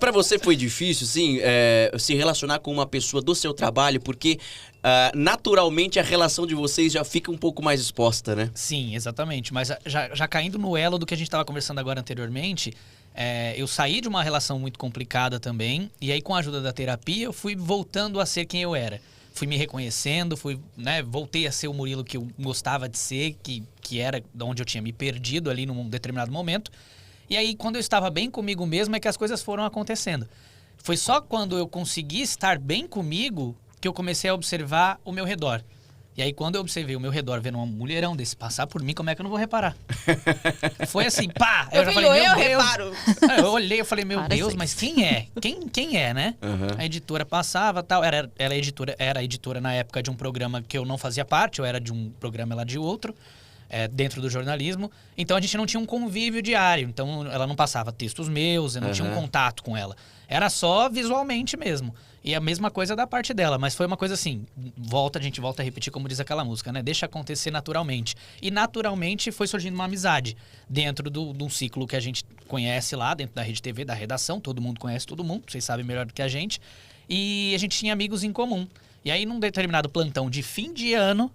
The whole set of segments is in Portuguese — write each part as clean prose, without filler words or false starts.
Pra você foi difícil, sim, se relacionar com uma pessoa do seu trabalho, porque naturalmente a relação de vocês já fica um pouco mais exposta, né? Sim, exatamente. Mas já caindo no elo do que a gente estava conversando agora anteriormente, eu saí de uma relação muito complicada também, e aí com a ajuda da terapia eu fui voltando a ser quem eu era. Fui me reconhecendo, voltei a ser o Murilo que eu gostava de ser, que era de onde eu tinha me perdido ali num determinado momento. E aí, quando eu estava bem comigo mesmo, é que as coisas foram acontecendo. Foi só quando eu consegui estar bem comigo que eu comecei a observar o meu redor. E aí, quando eu observei o meu redor, vendo um mulherão desse passar por mim, como é que eu não vou reparar? Foi assim, pá! Eu falei, meu Deus. Reparo. Eu olhei, eu falei, meu Deus, mas quem é? Quem é, né? Uhum. A editora passava, tal. Ela era editora na época de um programa que eu não fazia parte, eu era de um programa, ela de outro. Dentro do jornalismo, então a gente não tinha um convívio diário, então ela não passava textos meus, eu não tinha um contato com ela, era só visualmente mesmo, e a mesma coisa da parte dela, mas foi uma coisa assim, a gente volta a repetir como diz aquela música, né, deixa acontecer naturalmente, e naturalmente foi surgindo uma amizade, dentro de um ciclo que a gente conhece lá, dentro da Rede TV, da redação, todo mundo conhece todo mundo, vocês sabem melhor do que a gente, e a gente tinha amigos em comum, e aí num determinado plantão de fim de ano,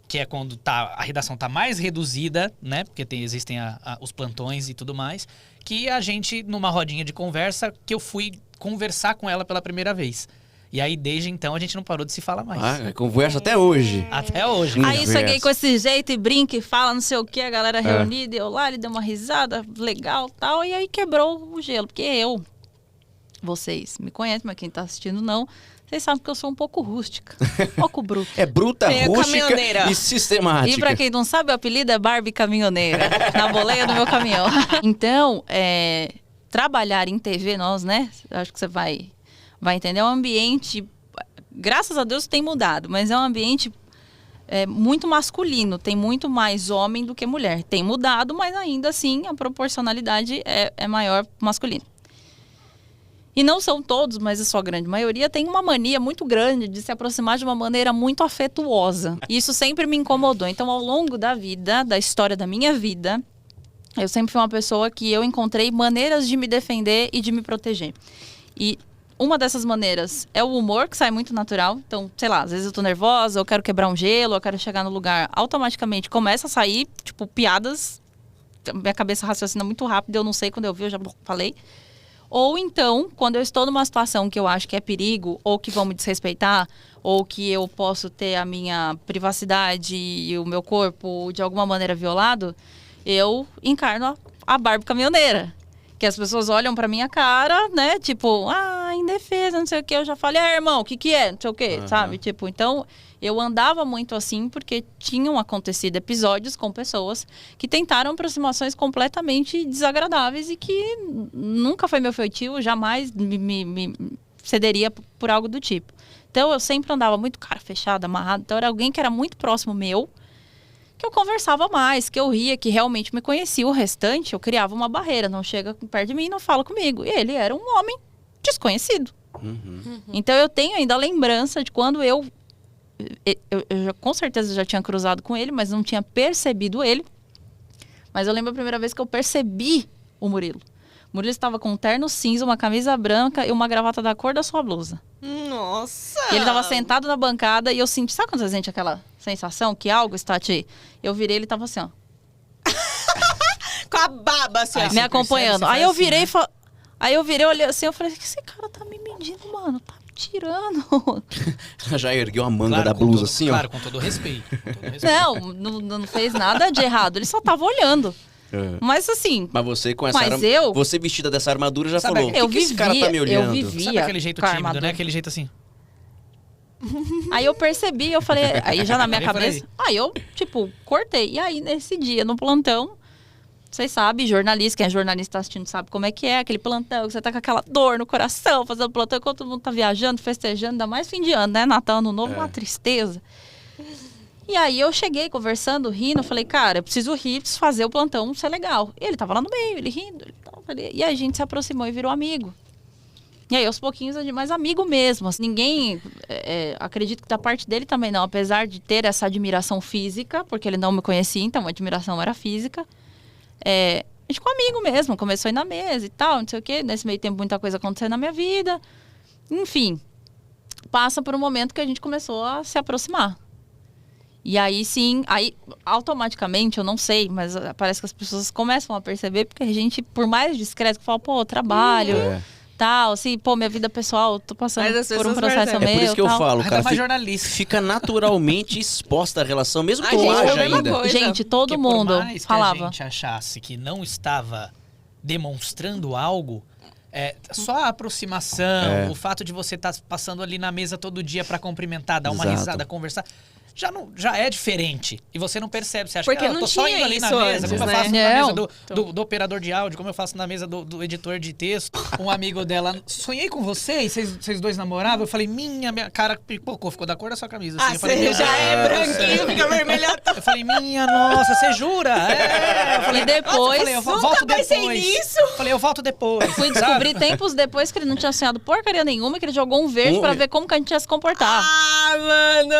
que é quando a redação tá mais reduzida, né? Porque existem os plantões e tudo mais. Que a gente, numa rodinha de conversa, que eu fui conversar com ela pela primeira vez. E aí, desde então, a gente não parou de se falar mais. Conversa até hoje. Até hoje. Aí cheguei com esse jeito e brinca e fala não sei o que, a galera reunida, eu lá, ele deu uma risada, legal tal. E aí quebrou o gelo, porque vocês me conhecem, mas quem tá assistindo não. Vocês sabem que eu sou um pouco rústica, um pouco bruta. É bruta, rústica e sistemática. E pra quem não sabe, o apelido é Barbie Caminhoneira, na boleia do meu caminhão. Então, trabalhar em TV, né? Acho que você vai entender. É um ambiente, graças a Deus tem mudado, mas é um ambiente muito masculino. Tem muito mais homem do que mulher. Tem mudado, mas ainda assim a proporcionalidade é maior masculino. E não são todos, mas a sua grande maioria tem uma mania muito grande de se aproximar de uma maneira muito afetuosa. E isso sempre me incomodou. Então, ao longo da vida, da história da minha vida, eu sempre fui uma pessoa que eu encontrei maneiras de me defender e de me proteger. E uma dessas maneiras é o humor, que sai muito natural. Então, sei lá, às vezes eu tô nervosa, eu quero quebrar um gelo, eu quero chegar no lugar. Automaticamente começa a sair, tipo, piadas. Minha cabeça raciocina muito rápido, eu não sei, quando eu vi, eu já falei. Ou então, quando eu estou numa situação que eu acho que é perigo, ou que vão me desrespeitar, ou que eu posso ter a minha privacidade e o meu corpo de alguma maneira violado, eu encarno a Barbie Caminhoneira. Que as pessoas olham pra minha cara, né? Tipo, indefesa, não sei o quê. Eu já falei, irmão, o que é? Não sei o quê, sabe? Tipo, então, eu andava muito assim porque tinham acontecido episódios com pessoas que tentaram aproximações completamente desagradáveis e que nunca foi meu feitio, jamais me cederia por algo do tipo. Então, eu sempre andava muito cara fechada, amarrada. Então, era alguém que era muito próximo meu, que eu conversava mais, que eu ria, que realmente me conhecia. O restante, eu criava uma barreira. Não chega perto de mim e não fala comigo. E ele era um homem desconhecido. Então, eu tenho ainda a lembrança de quando eu com certeza já tinha cruzado com ele, mas não tinha percebido ele. Mas eu lembro a primeira vez que eu percebi o Murilo. O Murilo estava com um terno cinza, uma camisa branca e uma gravata da cor da sua blusa. Nossa! E ele estava sentado na bancada e eu senti... Sabe quando você sente aquela sensação que algo está te... Eu virei, ele estava assim, ó. Com a baba, assim, ó. Me acompanhando. Aí eu virei assim, né? Aí eu virei, olhei assim, eu falei, esse cara tá me medindo, mano, tá me tirando. Ela já ergueu a manga da blusa assim, ó. Claro, com todo respeito. Não fez nada de errado, ele só tava olhando. Mas assim... Mas você com você vestida dessa armadura já Sabe, falou, por que esse cara tá me olhando? Eu vivia. Sabe aquele jeito tímido, né? Aquele jeito assim. Aí eu percebi, eu falei... Aí já na minha cabeça... Aí eu, tipo, cortei. E aí, nesse dia, no plantão... Vocês sabem, jornalista, quem é jornalista tá assistindo sabe como é que é. Aquele plantão, que você tá com aquela dor no coração, fazendo plantão, enquanto todo mundo tá viajando, festejando, ainda mais fim de ano, né? Natal, Ano Novo, uma tristeza. E aí eu cheguei conversando, rindo, falei, cara, eu preciso rir, preciso fazer o plantão ser legal. E ele tava lá no meio, ele rindo. E aí a gente se aproximou e virou amigo. E aí, aos pouquinhos, mais amigo mesmo. Assim, ninguém, acredito que da parte dele também não, apesar de ter essa admiração física, porque ele não me conhecia, então a admiração era física. A A gente ficou amigo mesmo, começou a ir na mesa e tal, não sei o quê. Nesse meio tempo, muita coisa acontecendo na minha vida. Enfim, passa por um momento que a gente começou a se aproximar. E aí, sim, aí automaticamente, eu não sei, mas parece que as pessoas começam a perceber, porque a gente, por mais discreto, que fala, pô, trabalho, tal, assim, pô, minha vida pessoal, tô passando por um processo meu. É por isso que eu falo, cara, fica naturalmente exposta a relação, mesmo que eu gente, haja ainda. coisa. Gente, todo Porque mundo por mais falava. que a gente achasse que não estava demonstrando algo, só a aproximação, o fato de você estar passando ali na mesa todo dia pra cumprimentar, dar uma risada, conversar, já é diferente. E você não percebe. Você acha Porque que não eu tô só tinha indo ali na isso mesa, antes, como eu né? faço na mesa Não. do operador de áudio, como eu faço na mesa do editor de texto. Um amigo dela, sonhei com vocês dois namoravam. Eu falei, minha cara pipocou, ficou da cor da sua camisa. Assim. Ah, Eu falei, você já é branquinho, fica vermelhado. Eu falei, minha nossa, você jura? Eu falei, E depois, eu falei, eu volto nunca pensei depois. nisso. Eu falei, eu volto depois. Fui descobrir tempos depois que ele não tinha sonhado porcaria nenhuma, que ele jogou um verde pra ver como que a gente ia se comportar. Ah, mano!